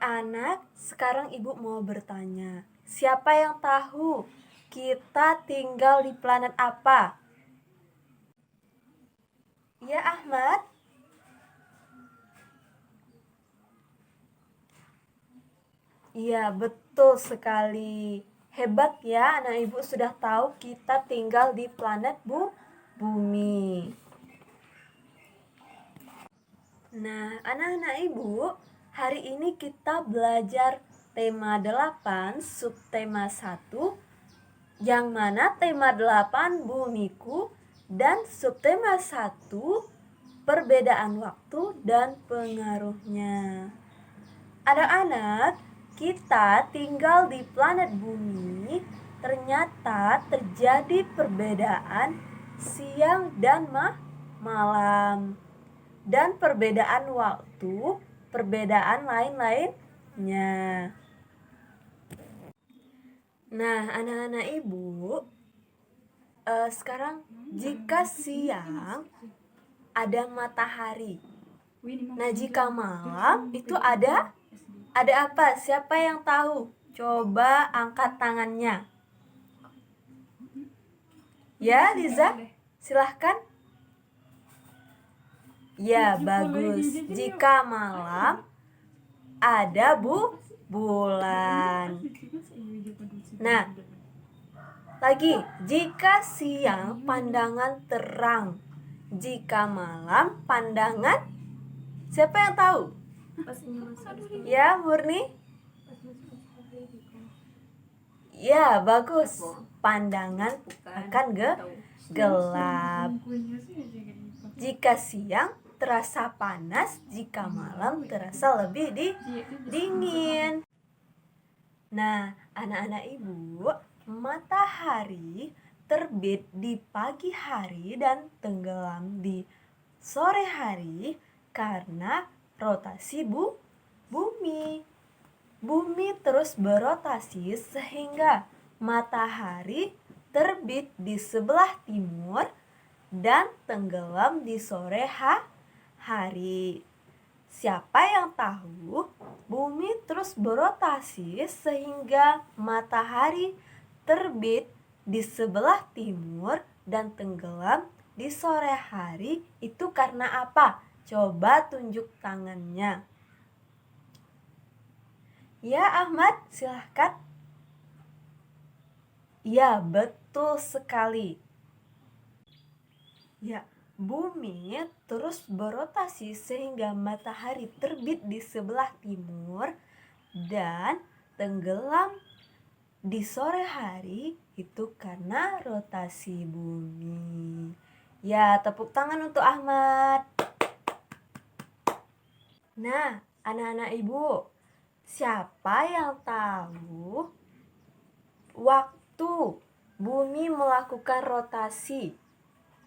Anak-anak, sekarang ibu mau bertanya, siapa yang tahu kita tinggal di planet apa? Ya, Ahmad? Iya, betul sekali. Hebat ya, anak ibu sudah tahu kita tinggal di planet Bumi. Nah, anak-anak ibu, hari ini kita belajar tema 8, subtema 1, yang mana tema 8 bumiku dan subtema 1 perbedaan waktu dan pengaruhnya. Anak-anak, kita tinggal di planet bumi, ternyata terjadi perbedaan siang dan malam. Dan perbedaan waktu, perbedaan lain-lainnya. Nah, anak-anak ibu, sekarang jika siang ada matahari. Nah, jika malam itu ada apa? Siapa yang tahu? Coba angkat tangannya. Ya, Liza, silahkan. Ya, bagus. Jika malam ada bulan. Nah, lagi, jika siang pandangan terang, jika malam pandangan, siapa yang tahu? Ya, Murni? Ya, bagus. Pandangan akan gelap. Jika siang terasa panas, jika malam terasa lebih dingin. Nah, anak-anak ibu, matahari terbit di pagi hari dan tenggelam di sore hari karena rotasi bumi. Bumi terus berotasi sehingga matahari terbit di sebelah timur dan tenggelam di sore hari. Siapa yang tahu? Bumi terus berotasi sehingga matahari terbit di sebelah timur dan tenggelam di sore hari itu karena apa? Coba tunjuk tangannya. Ya, Ahmad, silahkan. Ya, betul sekali. Ya, bumi terus berotasi sehingga matahari terbit di sebelah timur dan tenggelam di sore hari itu karena rotasi bumi. Ya, tepuk tangan untuk Ahmad. Nah, anak-anak ibu, siapa yang tahu waktu bumi melakukan rotasi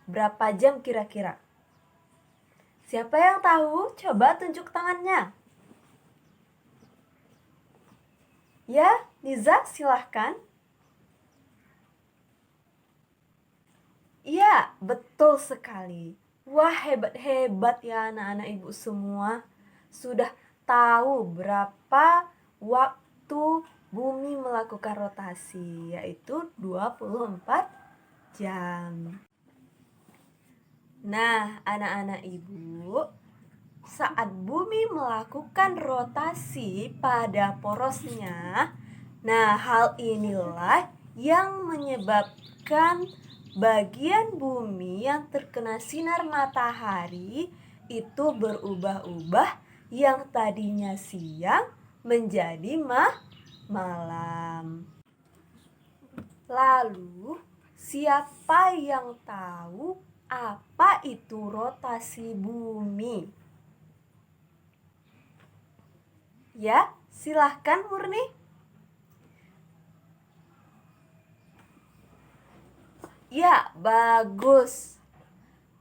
berapa jam kira-kira? Siapa yang tahu? Coba tunjuk tangannya. Ya, Niza, silahkan. Iya, betul sekali. Wah, hebat-hebat ya anak-anak ibu semua. Sudah tahu berapa waktu bumi melakukan rotasi, yaitu 24 jam. Nah, anak-anak ibu, saat bumi melakukan rotasi pada porosnya, nah hal inilah yang menyebabkan bagian bumi yang terkena sinar matahari itu berubah-ubah, yang tadinya siang menjadi malam. Lalu, siapa yang tahu apa itu rotasi bumi? Ya, silahkan Murni. Ya, bagus.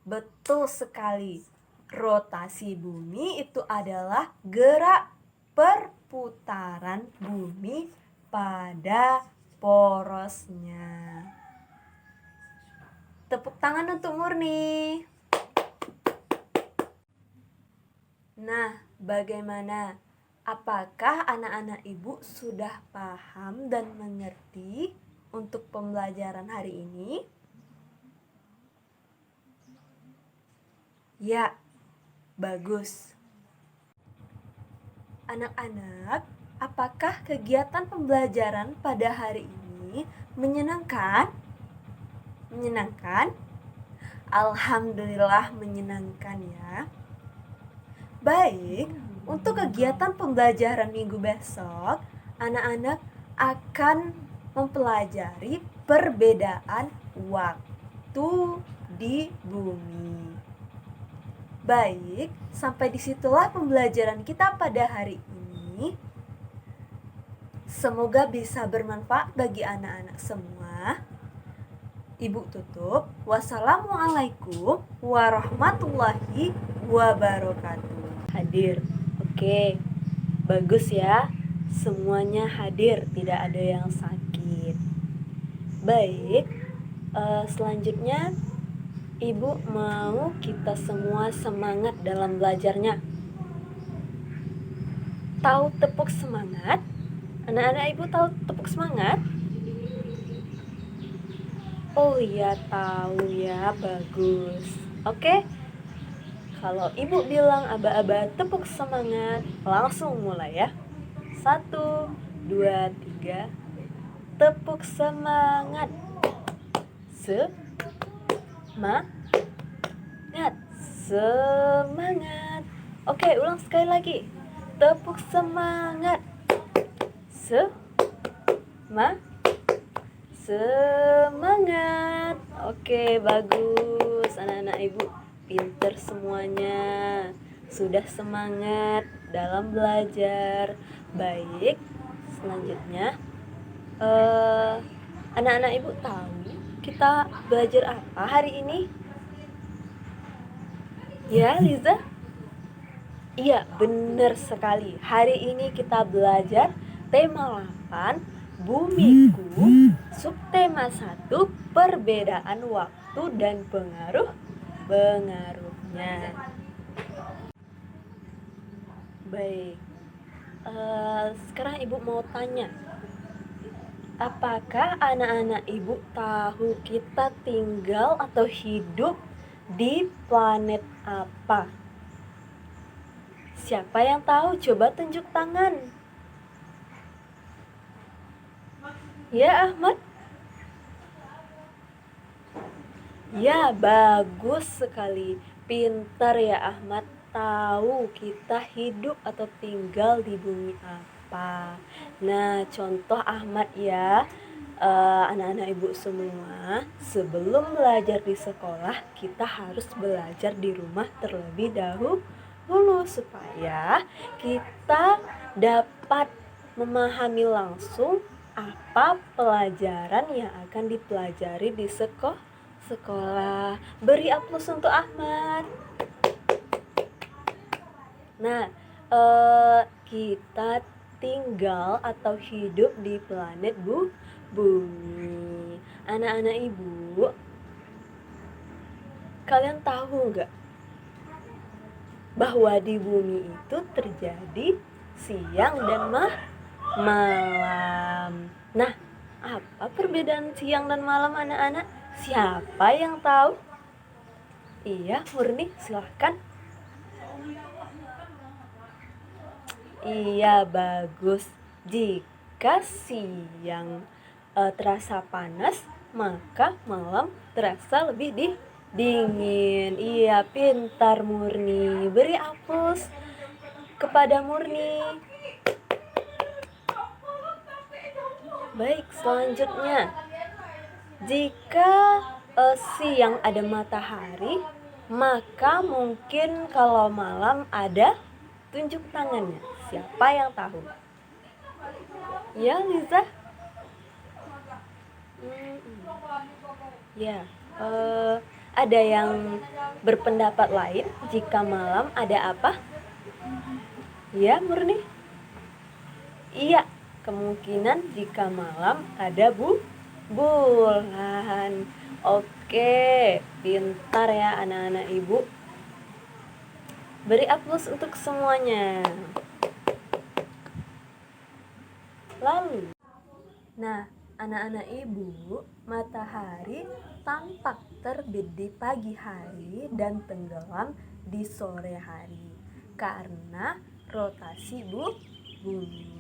Betul sekali. Rotasi bumi itu adalah gerak perputaran bumi pada porosnya. Tepuk tangan untuk Murni. Nah, bagaimana? Apakah anak-anak ibu sudah paham dan mengerti untuk pembelajaran hari ini? Ya, bagus. Anak-anak, apakah kegiatan pembelajaran pada hari ini menyenangkan? Menyenangkan? Alhamdulillah menyenangkan ya. Baik, untuk kegiatan pembelajaran minggu besok, anak-anak akan mempelajari perbedaan waktu di bumi. Baik, sampai disitulah pembelajaran kita pada hari ini. Semoga bisa bermanfaat bagi anak-anak semua. Ibu tutup. Wassalamualaikum warahmatullahi wabarakatuh. Hadir. Oke. Bagus ya. Semuanya hadir, tidak ada yang sakit. Baik. Selanjutnya Ibu mau kita semua semangat dalam belajarnya. Tahu tepuk semangat? Anak-anak Ibu tahu tepuk semangat? Oh iya, tahu ya, bagus. Oke, kalau ibu bilang aba-aba tepuk semangat, langsung mulai ya. 1, 2, 3, tepuk semangat. Semangat, semangat. Oke, ulang sekali lagi. Tepuk semangat. Semangat. Oke, bagus. Anak-anak ibu pinter semuanya. Sudah semangat dalam belajar. Baik, selanjutnya anak-anak ibu tahu kita belajar apa hari ini? Ya, Liza? Iya, benar sekali. Hari ini kita belajar tema 8, Bumiku, subtema 1, perbedaan waktu dan pengaruh-pengaruhnya. Baik, sekarang ibu mau tanya, apakah anak-anak ibu tahu kita tinggal atau hidup di planet apa? Siapa yang tahu? Coba tunjuk tangan. Ya, Ahmad? Ya, bagus sekali. Pintar ya Ahmad, tahu kita hidup atau tinggal di bumi apa. Nah, contoh Ahmad ya, anak-anak ibu semua, sebelum belajar di sekolah, kita harus belajar di rumah terlebih dahulu supaya kita dapat memahami langsung apa pelajaran yang akan dipelajari di sekolah. Beri aplaus untuk Ahmad. Nah, kita tinggal atau hidup di planet bumi. Anak-anak ibu, kalian tahu nggak bahwa di bumi itu terjadi siang dan malam. Nah, apa perbedaan siang dan malam anak-anak? Siapa yang tahu? Iya, Murni, silahkan. Iya, bagus. Jika siang terasa panas, maka malam terasa lebih dingin. Iya, pintar Murni. Beri aplaus kepada Murni. Baik, selanjutnya, jika siang ada matahari, maka mungkin kalau malam ada, tunjuk tangannya. Siapa yang tahu? Ya, Liza? Ya, ada yang berpendapat lain jika malam ada apa? Ya, Murni? Iya, kemungkinan jika malam ada bulan. Oke, pintar ya anak-anak ibu. Beri aplaus untuk semuanya. lalu. Nah, anak-anak ibu, matahari tampak terbit di pagi hari dan tenggelam di sore hari karena rotasi bumi.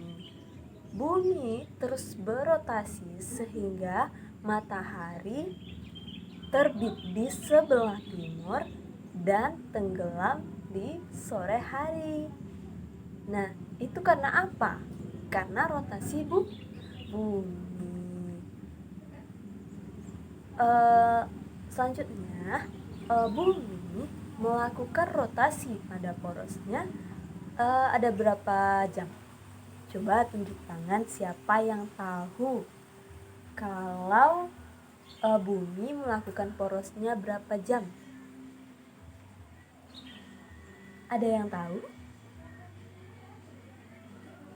Bumi terus berotasi sehingga matahari terbit di sebelah timur dan tenggelam di sore hari. Nah, itu karena apa? Karena rotasi bumi. Selanjutnya, bumi melakukan rotasi pada porosnya ada berapa jam? Coba tunjuk tangan siapa yang tahu kalau bumi melakukan porosnya berapa jam? Ada yang tahu?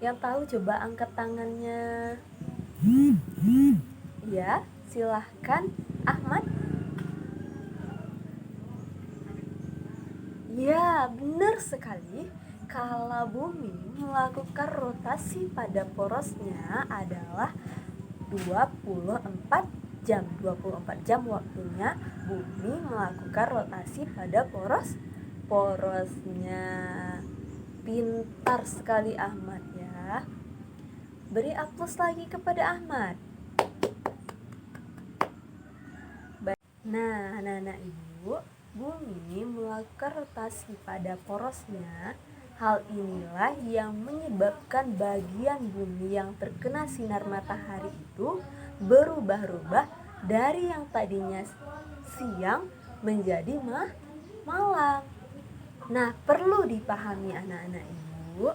Yang tahu coba angkat tangannya. Ya, silahkan Ahmad. Ya, benar sekali. Kalau bumi melakukan rotasi pada porosnya adalah 24 jam. 24 jam waktunya bumi melakukan rotasi pada porosnya. Pintar sekali Ahmad ya. Beri aplaus lagi kepada Ahmad. Nah, anak-anak ibu, bumi melakukan rotasi pada porosnya. Hal inilah yang menyebabkan bagian bumi yang terkena sinar matahari itu berubah-ubah dari yang tadinya siang menjadi malam. Nah, perlu dipahami anak-anak ibu,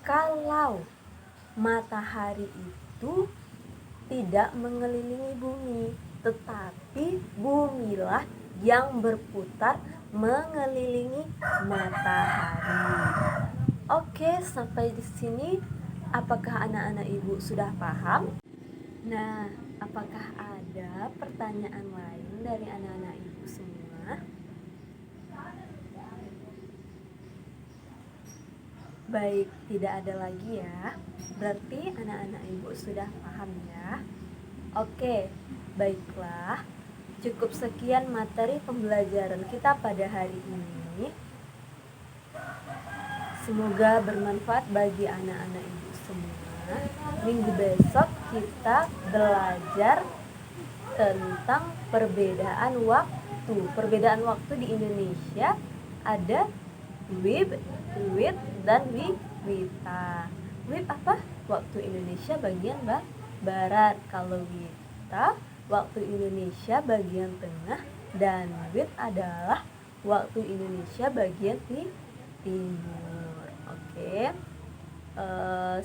kalau matahari itu tidak mengelilingi bumi, tetapi bumilah yang berputar mengelilingi matahari. Oke, sampai di sini apakah anak-anak ibu sudah paham? Nah, apakah ada pertanyaan lain dari anak-anak ibu semua? Baik, tidak ada lagi ya. Berarti anak-anak ibu sudah paham ya. Oke, baiklah. Cukup sekian materi pembelajaran kita pada hari ini. Semoga bermanfaat bagi anak-anak ibu semua. Minggu besok kita belajar tentang perbedaan waktu. Perbedaan waktu di Indonesia ada WIB, WIT, dan WITA. WIB apa? Waktu Indonesia bagian barat. Kalau WITA waktu Indonesia bagian tengah, dan WIT adalah waktu Indonesia bagian timur. Oke.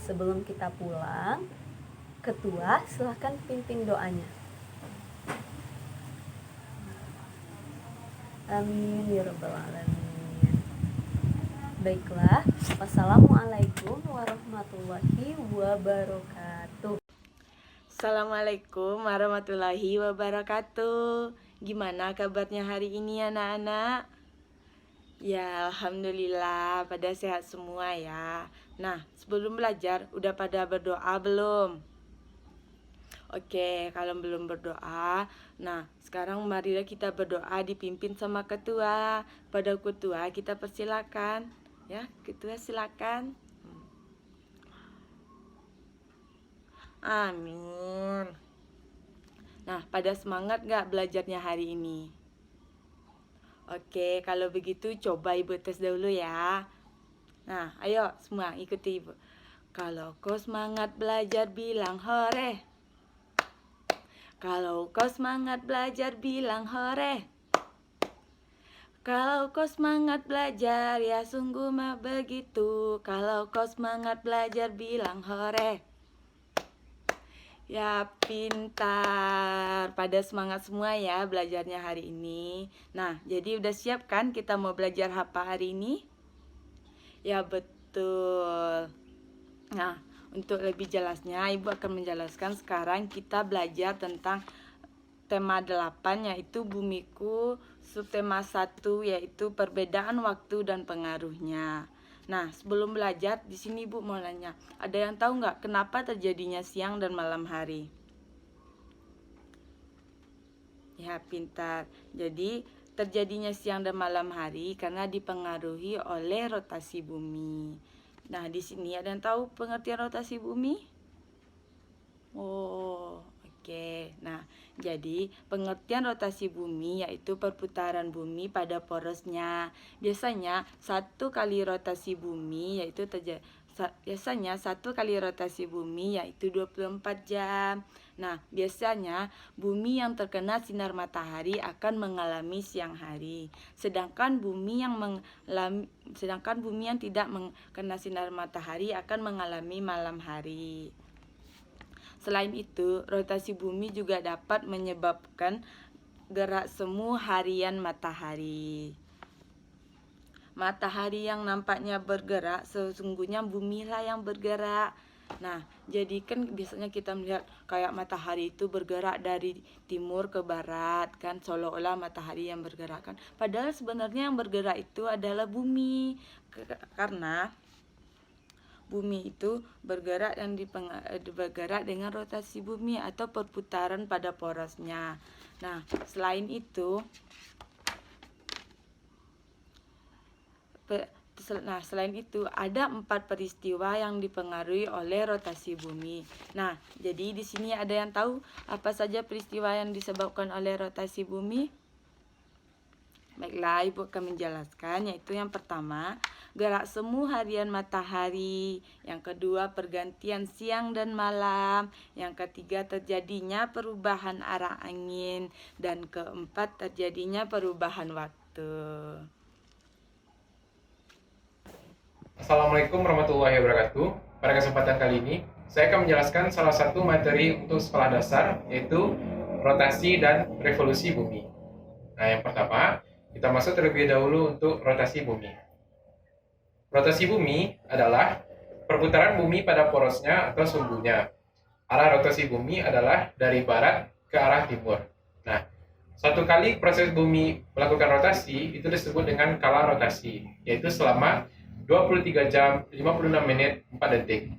Sebelum kita pulang, Ketua silahkan pimpin doanya. Amin ya rabbal alamin. Baiklah, wassalamualaikum warahmatullahi wabarakatuh. Assalamualaikum warahmatullahi wabarakatuh. Gimana kabarnya hari ini anak-anak? Ya, alhamdulillah pada sehat semua ya. Nah, sebelum belajar udah pada berdoa belum? Oke, kalau belum berdoa, nah sekarang marilah kita berdoa dipimpin sama ketua. Pada ketua kita persilakan. Ya, ketua silakan. Amin. Nah, pada semangat gak belajarnya hari ini? Oke, kalau begitu coba ibu tes dulu ya. Nah, ayo semua ikuti ibu. Kalau kau semangat belajar bilang hore. Kalau kau semangat belajar bilang hore. Kalau kau semangat belajar ya sungguh mah begitu. Kalau kau semangat belajar bilang hore. Ya pintar, pada semangat semua ya belajarnya hari ini. Nah, jadi udah siap kan kita mau belajar apa hari ini? Ya betul. Nah, untuk lebih jelasnya Ibu akan menjelaskan sekarang kita belajar tentang tema 8 yaitu bumiku, subtema 1 yaitu perbedaan waktu dan pengaruhnya. Nah, sebelum belajar, di sini Ibu mau nanya, ada yang tahu nggak kenapa terjadinya siang dan malam hari? Ya, pintar. Jadi, terjadinya siang dan malam hari karena dipengaruhi oleh rotasi bumi. Nah, di sini ada yang tahu pengertian rotasi bumi? Oh, oke. Nah, jadi pengertian rotasi bumi yaitu perputaran bumi pada porosnya. Biasanya satu kali rotasi bumi yaitu biasanya satu kali rotasi bumi yaitu 24 jam. Nah, biasanya bumi yang terkena sinar matahari akan mengalami siang hari. Sedangkan bumi yang tidak kena sinar matahari akan mengalami malam hari. Selain itu, rotasi bumi juga dapat menyebabkan gerak semu harian matahari. Matahari yang nampaknya bergerak, sesungguhnya bumilah yang bergerak. Nah, jadi kan biasanya kita melihat kayak matahari itu bergerak dari timur ke barat, kan seolah-olah matahari yang bergerak kan. Padahal sebenarnya yang bergerak itu adalah bumi. Karena bumi itu bergerak bergerak dengan rotasi bumi atau perputaran pada porosnya. Nah, selain itu, ada 4 peristiwa yang dipengaruhi oleh rotasi bumi. Nah, jadi di sini ada yang tahu apa saja peristiwa yang disebabkan oleh rotasi bumi? Baiklah, Ibu akan menjelaskan, yaitu yang pertama, gerak semu harian matahari. Yang kedua, pergantian siang dan malam. Yang ketiga, terjadinya perubahan arah angin. Dan keempat, terjadinya perubahan waktu. Assalamualaikum warahmatullahi wabarakatuh. Pada kesempatan kali ini, saya akan menjelaskan salah satu materi untuk sekolah dasar, yaitu rotasi dan revolusi bumi. Nah, yang pertama, kita masuk terlebih dahulu untuk rotasi bumi. Rotasi bumi adalah perputaran bumi pada porosnya atau sumbunya. Arah rotasi bumi adalah dari barat ke arah timur. Nah, satu kali proses bumi melakukan rotasi itu disebut dengan kala rotasi, yaitu selama 23 jam, 56 menit, 4 detik.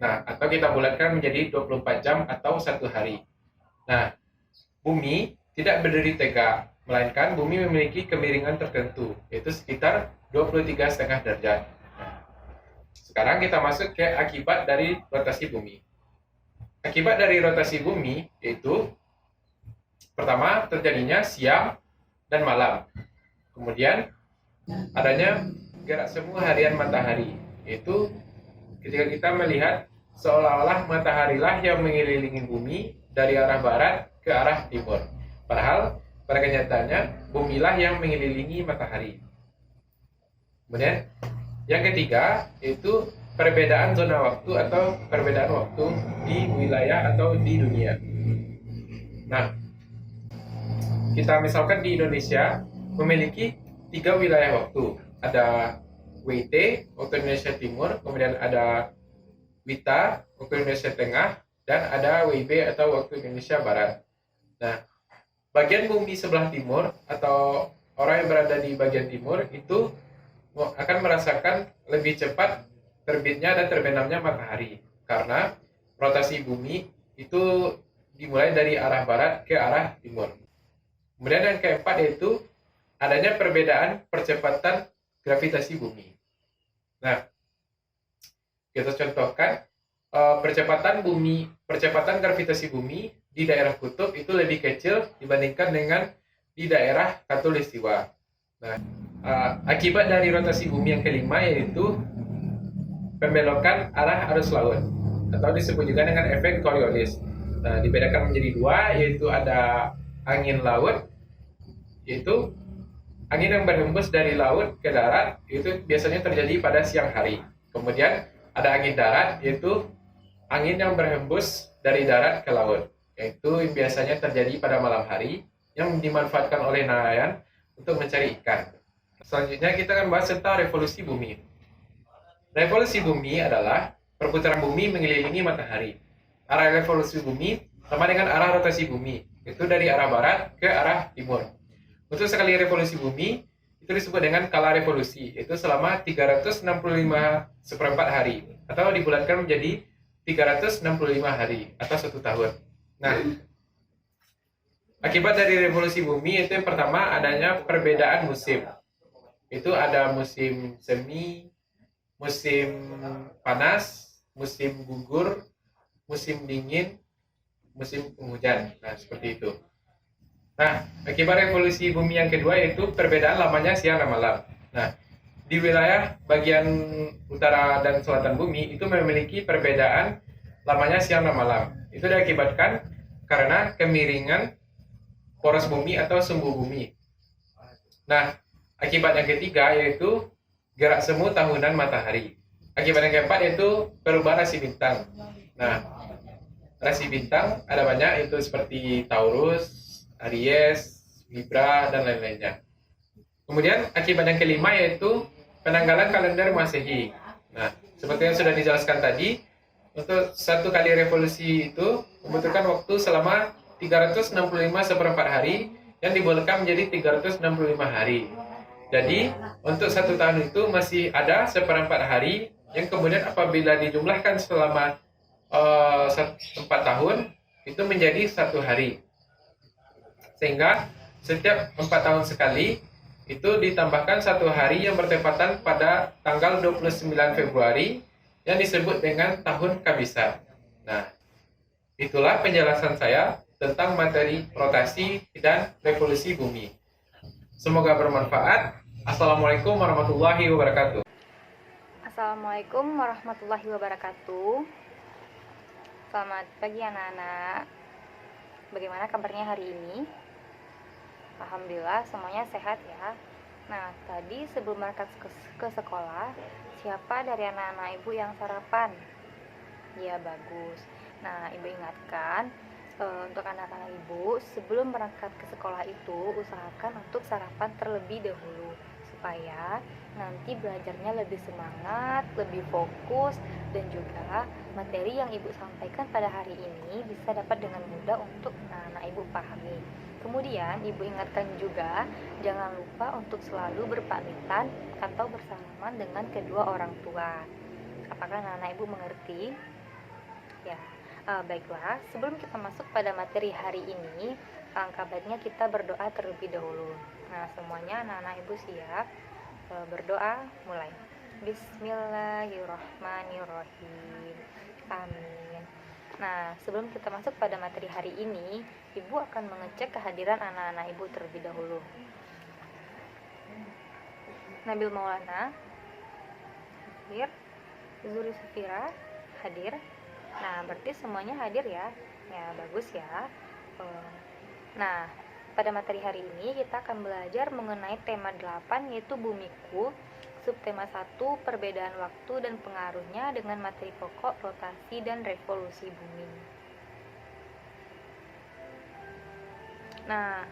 Nah, atau kita bulatkan menjadi 24 jam atau 1 hari. Nah, bumi tidak berdiri tegak, melainkan bumi memiliki kemiringan tertentu, yaitu sekitar 23,5 derajat. Nah, sekarang kita masuk ke akibat dari rotasi bumi. Akibat dari rotasi bumi yaitu pertama, terjadinya siang dan malam. Kemudian adanya gerak semu harian matahari, yaitu ketika kita melihat seolah-olah mataharilah yang mengelilingi bumi dari arah barat ke arah timur. Padahal pada kenyataannya bumilah yang mengelilingi matahari. Kemudian yang ketiga yaitu perbedaan zona waktu atau perbedaan waktu di wilayah atau di dunia. Nah, kita misalkan di Indonesia memiliki 3 wilayah waktu. Ada WT, waktu Indonesia Timur, kemudian ada WITA, waktu Indonesia Tengah, dan ada WIB atau waktu Indonesia Barat. Nah, bagian bumi sebelah timur atau orang yang berada di bagian timur itu akan merasakan lebih cepat terbitnya dan terbenamnya matahari karena rotasi bumi itu dimulai dari arah barat ke arah timur. Kemudian yang keempat yaitu adanya perbedaan percepatan gravitasi bumi. Nah, kita contohkan percepatan gravitasi bumi di daerah kutub itu lebih kecil dibandingkan dengan di daerah khatulistiwa. Nah, akibat dari rotasi bumi yang kelima yaitu pembelokan arah arus laut atau disebut juga dengan efek Coriolis. Nah, dibedakan menjadi 2 yaitu ada angin laut, yaitu angin yang berhembus dari laut ke darat itu biasanya terjadi pada siang hari. Kemudian ada angin darat yaitu angin yang berhembus dari darat ke laut, yaitu biasanya terjadi pada malam hari yang dimanfaatkan oleh nelayan untuk mencari ikan. Selanjutnya kita akan bahas tentang revolusi bumi. Revolusi bumi adalah perputaran bumi mengelilingi matahari. Arah revolusi bumi sama dengan arah rotasi bumi, itu dari arah barat ke arah timur. Untuk sekali revolusi bumi itu disebut dengan kala revolusi, itu selama 365 seperempat hari, atau dibulatkan menjadi 365 hari atau 1 tahun. Nah, akibat dari revolusi bumi itu yang pertama adanya perbedaan musim. Itu ada musim semi, musim panas, musim gugur, musim dingin, musim penghujan. Nah, seperti itu. Nah, akibat revolusi bumi yang kedua yaitu perbedaan lamanya siang dan malam. Nah, di wilayah bagian utara dan selatan bumi itu memiliki perbedaan lamanya siang dan malam. Itu diakibatkan karena kemiringan poros bumi atau sumbu bumi. Nah, akibat yang ketiga yaitu gerak semu tahunan matahari. Akibat yang keempat yaitu perubahan rasi bintang. Nah, rasi bintang ada banyak, itu seperti Taurus, Aries, Libra, dan lain-lainnya. Kemudian akibat yang kelima yaitu penanggalan kalender Masehi. Nah, seperti yang sudah dijelaskan tadi, untuk satu kali revolusi itu membutuhkan waktu selama 365 seperempat hari yang dibolehkan menjadi 365 hari. Jadi, untuk 1 tahun itu masih ada seperempat hari yang kemudian apabila dijumlahkan selama 4 tahun itu menjadi 1 hari. Sehingga setiap 4 tahun sekali itu ditambahkan 1 hari yang bertepatan pada tanggal 29 Februari yang disebut dengan tahun Kabisat. Nah, itulah penjelasan saya tentang materi rotasi dan revolusi bumi. Semoga bermanfaat. Assalamualaikum warahmatullahi wabarakatuh. Assalamualaikum warahmatullahi wabarakatuh. Selamat pagi anak-anak. Bagaimana kabarnya hari ini? Alhamdulillah semuanya sehat ya. Nah, tadi sebelum berangkat ke sekolah, siapa dari anak-anak ibu yang sarapan? Ya, bagus. Nah, ibu ingatkan untuk anak-anak ibu, sebelum berangkat ke sekolah itu usahakan untuk sarapan terlebih dahulu supaya nanti belajarnya lebih semangat, lebih fokus, dan juga materi yang ibu sampaikan pada hari ini bisa dapat dengan mudah untuk anak-anak ibu pahami. Kemudian ibu ingatkan juga jangan lupa untuk selalu berpamitan atau bersalaman dengan kedua orang tua. Apakah anak-anak ibu mengerti? Ya, baiklah. Sebelum kita masuk pada materi hari ini, alangkah baiknya kita berdoa terlebih dahulu. Nah, semuanya anak-anak ibu siap? Berdoa, mulai. Bismillahirrahmanirrahim. Amin. Nah, sebelum kita masuk pada materi hari ini, ibu akan mengecek kehadiran anak-anak ibu terlebih dahulu. Nabil Maulana hadir, Zuri Safira hadir. Nah, berarti semuanya hadir ya. Ya, bagus ya. Nah, pada materi hari ini kita akan belajar mengenai tema 8 yaitu bumiku. Subtema 1, perbedaan waktu dan pengaruhnya dengan materi pokok rotasi dan revolusi bumi. Nah,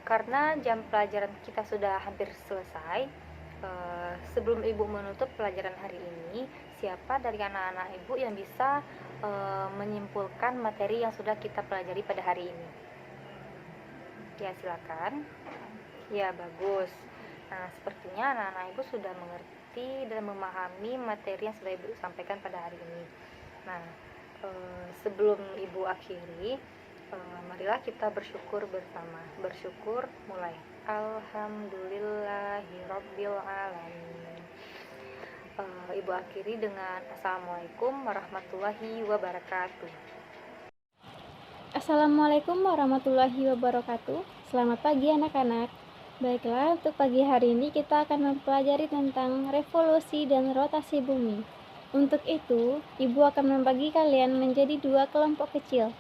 karena jam pelajaran kita sudah hampir selesai, sebelum ibu menutup pelajaran hari ini, siapa dari anak-anak ibu yang bisa menyimpulkan materi yang sudah kita pelajari pada hari ini? Ya, silakan. Ya, bagus. Nah, sepertinya anak-anak ibu sudah mengerti dan memahami materi yang sudah ibu sampaikan pada hari ini. Nah, sebelum ibu akhiri, marilah kita bersyukur bersama. Bersyukur mulai. Alhamdulillahirabbil alamin. Ibu akhiri dengan Assalamualaikum warahmatullahi wabarakatuh. Assalamualaikum warahmatullahi wabarakatuh. Selamat pagi anak-anak. Baiklah, untuk pagi hari ini kita akan mempelajari tentang revolusi dan rotasi bumi. Untuk itu, ibu akan membagi kalian menjadi 2 kelompok kecil.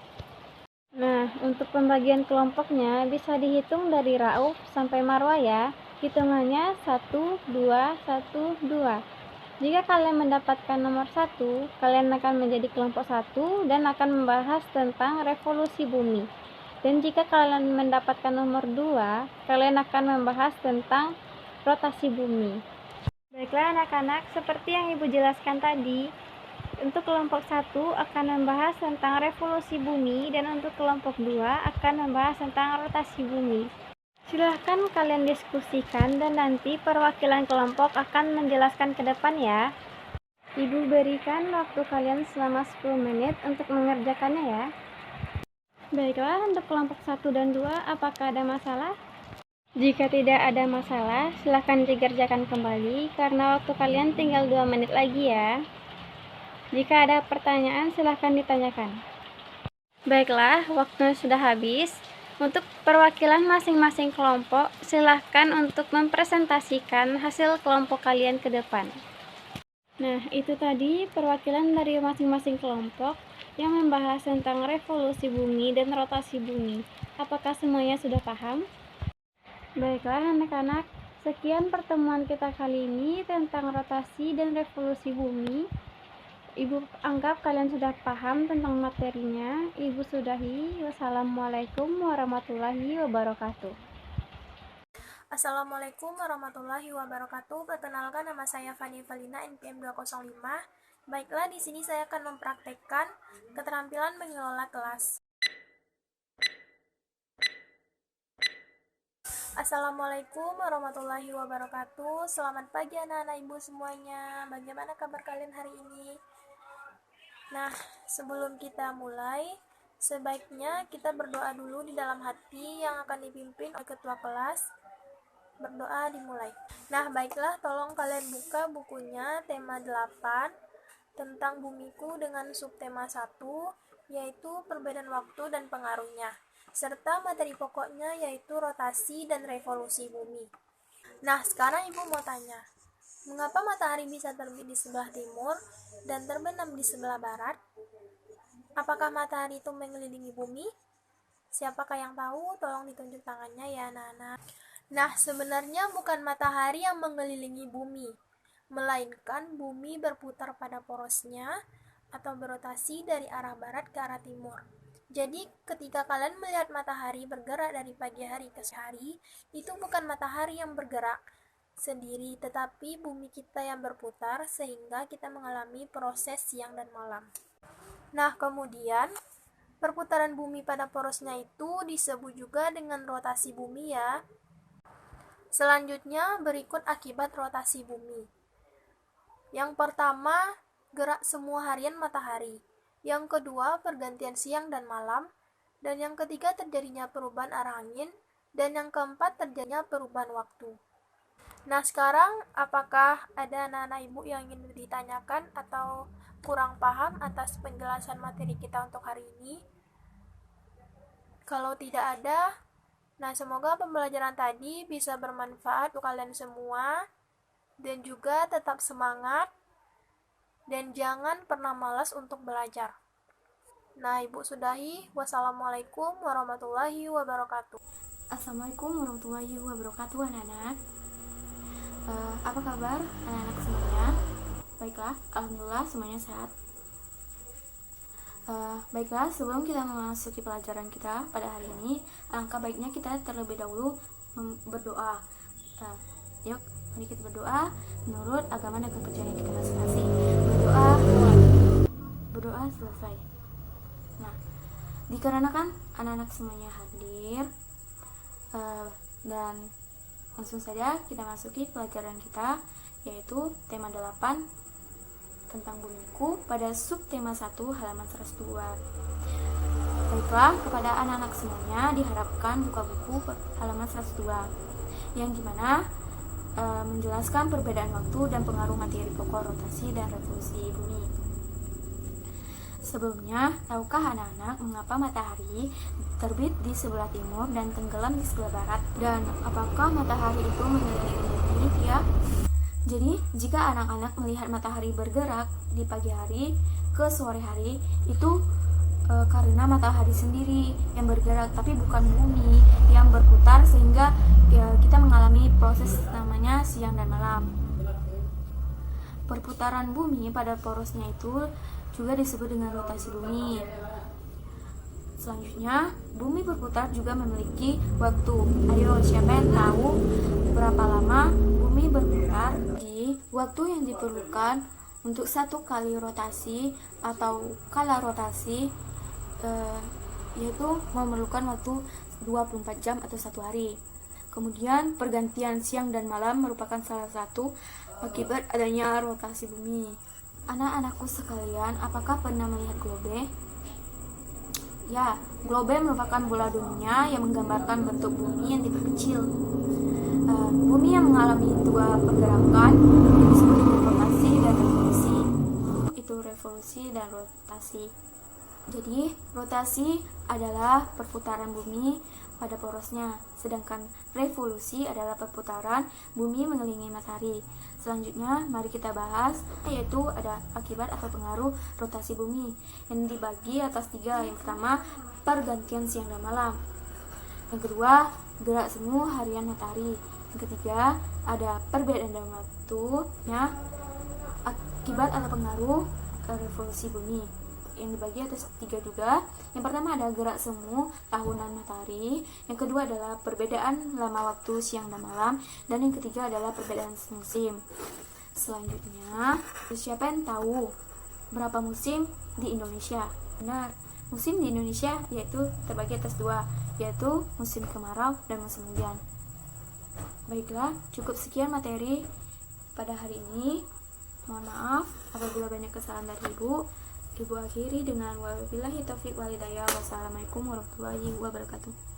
Nah, untuk pembagian kelompoknya bisa dihitung dari Rauf sampai Marwa ya. Hitungannya 1, 2, 1, 2. Jika kalian mendapatkan nomor 1, kalian akan menjadi kelompok 1 dan akan membahas tentang revolusi bumi. Dan jika kalian mendapatkan nomor 2, kalian akan membahas tentang rotasi bumi. Baiklah anak-anak, seperti yang ibu jelaskan tadi, untuk kelompok 1 akan membahas tentang revolusi bumi dan untuk kelompok 2 akan membahas tentang rotasi bumi. Silahkan kalian diskusikan dan nanti perwakilan kelompok akan menjelaskan ke depan ya. Ibu berikan waktu kalian selama 10 menit untuk mengerjakannya ya. Baiklah, untuk kelompok 1 dan 2, apakah ada masalah? Jika tidak ada masalah, silahkan dikerjakan kembali karena waktu kalian tinggal 2 menit lagi ya. Jika ada pertanyaan, silahkan ditanyakan. Baiklah, waktunya sudah habis. Untuk perwakilan masing-masing kelompok, silahkan untuk mempresentasikan hasil kelompok kalian ke depan. Nah, itu tadi perwakilan dari masing-masing kelompok yang membahas tentang revolusi bumi dan rotasi bumi. Apakah semuanya sudah paham? Baiklah anak-anak, sekian pertemuan kita kali ini tentang rotasi dan revolusi bumi. Ibu anggap kalian sudah paham tentang materinya. Ibu sudahi. Wassalamualaikum warahmatullahi wabarakatuh. Assalamualaikum warahmatullahi wabarakatuh. Perkenalkan, nama saya Fani Valina, NPM 205. Baiklah, di sini saya akan mempraktekkan keterampilan mengelola kelas. Assalamualaikum warahmatullahi wabarakatuh. Selamat pagi anak-anak ibu semuanya. Bagaimana kabar kalian hari ini? Nah, sebelum kita mulai, sebaiknya kita berdoa dulu di dalam hati yang akan dipimpin oleh ketua kelas. Berdoa dimulai. Nah, baiklah, tolong kalian buka bukunya tema 8 tentang bumiku dengan subtema 1, yaitu perbedaan waktu dan pengaruhnya, serta materi pokoknya yaitu rotasi dan revolusi bumi. Nah, sekarang ibu mau tanya, mengapa matahari bisa terbit di sebelah timur dan terbenam di sebelah barat? Apakah matahari itu mengelilingi bumi? Siapakah yang tahu? Tolong ditunjuk tangannya ya anak-anak. Nah, sebenarnya bukan matahari yang mengelilingi bumi, melainkan bumi berputar pada porosnya atau berotasi dari arah barat ke arah timur. Jadi, ketika kalian melihat matahari bergerak dari pagi hari ke sore hari, itu bukan matahari yang bergerak sendiri, tetapi bumi kita yang berputar sehingga kita mengalami proses siang dan malam. Nah, kemudian perputaran bumi pada porosnya itu disebut juga dengan rotasi bumi ya. Selanjutnya berikut akibat rotasi bumi. Yang pertama, gerak semua harian matahari. Yang kedua, pergantian siang dan malam. Dan yang ketiga, terjadinya perubahan arah angin. Dan yang keempat, terjadinya perubahan waktu. Nah, sekarang apakah ada anak-anak ibu yang ingin ditanyakan atau kurang paham atas penjelasan materi kita untuk hari ini? Kalau tidak ada, nah semoga pembelajaran tadi bisa bermanfaat untuk kalian semua dan juga tetap semangat dan jangan pernah malas untuk belajar. Nah, ibu sudahi. Wassalamualaikum warahmatullahi wabarakatuh. Assalamualaikum warahmatullahi wabarakatuh anak-anak. Apa kabar anak-anak semuanya? Baiklah, alhamdulillah semuanya sehat. Baiklah, sebelum kita memasuki pelajaran kita pada hari ini, alangkah baiknya kita terlebih dahulu berdoa. Yuk, mari kita berdoa menurut agama dan kepercayaan kita masing-masing. Berdoa selesai. Nah, dikarenakan anak-anak semuanya hadir, dan langsung saja kita masuki pelajaran kita, yaitu tema 8 tentang bumiku pada subtema 1 halaman 102. Baiklah, kepada anak-anak semuanya diharapkan buka buku halaman 102 yang dimana menjelaskan perbedaan waktu dan pengaruh materi pokok rotasi dan revolusi bumi. Sebelumnya, tahukah anak-anak mengapa matahari terbit di sebelah timur dan tenggelam di sebelah barat? Dan apakah matahari itu mengelilingi bumi? Ya. Jadi, jika anak-anak melihat matahari bergerak di pagi hari ke sore hari, itu karena matahari sendiri yang bergerak, tapi bukan bumi yang berputar, sehingga kita mengalami proses namanya siang dan malam. Perputaran bumi pada porosnya itu juga disebut dengan rotasi bumi. Selanjutnya, bumi berputar juga memiliki waktu. Ayo, siapa yang tahu berapa lama bumi berputar? Di waktu yang diperlukan untuk satu kali rotasi atau kala rotasi, yaitu memerlukan waktu 24 jam atau 1 hari. Kemudian pergantian siang dan malam merupakan salah satu akibat adanya rotasi bumi. Anak-anakku sekalian, apakah pernah melihat globe? Ya, globe merupakan bola dunia yang menggambarkan bentuk bumi yang diperkecil. Bumi yang mengalami dua pergerakan yang disebut dengan rotasi dan revolusi. Itu revolusi dan rotasi. Jadi, rotasi adalah perputaran bumi pada porosnya, sedangkan revolusi adalah perputaran bumi mengelilingi matahari. Selanjutnya, mari kita bahas, yaitu ada akibat atau pengaruh rotasi bumi yang dibagi atas 3. Yang pertama, pergantian siang dan malam. Yang kedua, gerak semu harian matahari. Yang ketiga, ada perbedaan dalam waktunya akibat atau pengaruh revolusi bumi yang dibagi atas 3 juga. Yang pertama ada gerak semu tahunan matahari, yang kedua adalah perbedaan lama waktu siang dan malam, dan yang ketiga adalah perbedaan musim. Selanjutnya, siapa yang tahu berapa musim di Indonesia? Benar, musim di Indonesia yaitu terbagi atas 2, yaitu musim kemarau dan musim hujan. Baiklah, cukup sekian materi pada hari ini. Mohon maaf apabila banyak kesalahan dari Ibu. Ibu akhiri dengan wabillahi taufiq wal hidayah. Wassalamualaikum warahmatullahi wabarakatuh.